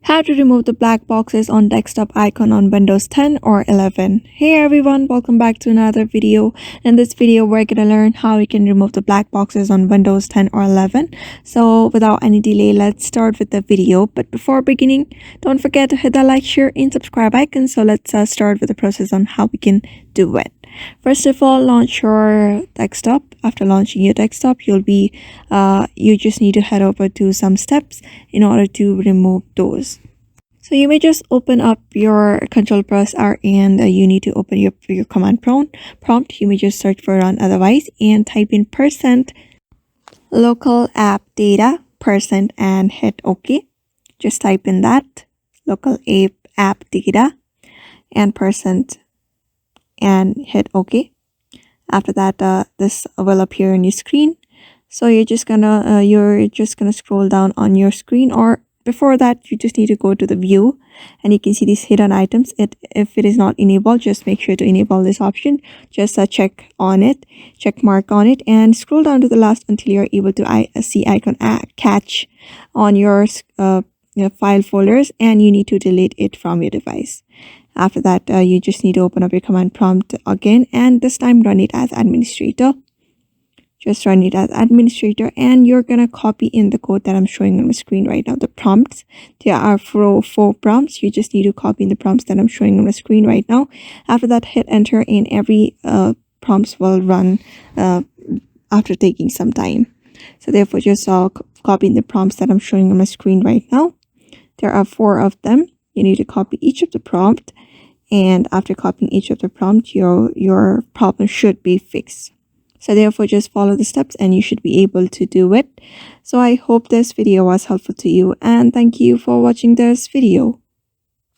How to remove the black boxes on desktop icon on Windows 10 or 11. Hey everyone, welcome back to another video. In this video, we're gonna learn how we can remove the black boxes on Windows 10 or 11. So without any delay, let's start with the video. But before beginning, don't forget to hit the like, share, and subscribe icon. So let's start with the process on how we can do it. First of all, launch your desktop. After launching your desktop, you just need to head over to some steps in order to remove those. So you may just open up your control press R and you need to open your command prompt. You may just search for run otherwise and type in %local app data % and hit OK. Just type in that local app data and % and hit OK. After that, this will appear on your screen. So you're just gonna scroll down on your screen, or before that, you just need to go to the view and you can see these hidden items. If it is not enabled, just make sure to enable this option. Just check mark on it, and scroll down to the last until you're able to see icon catch on your file folders, and you need to delete it from your device. After that, you just need to open up your command prompt again, and this time run it as administrator. Just run it as administrator, and you're gonna copy in the code that I'm showing on the screen right now. The prompts, there are four prompts. You just need to copy in the prompts that I'm showing on the screen right now. After that, hit enter, and every prompts will run after taking some time. So therefore, just copy in the prompts that I'm showing on my screen right now. There are 4 of them. You need to copy each of the prompt, and after copying each of the prompt, your problem should be fixed. So therefore, just follow the steps and you should be able to do it. So I hope this video was helpful to you, and thank you for watching this video.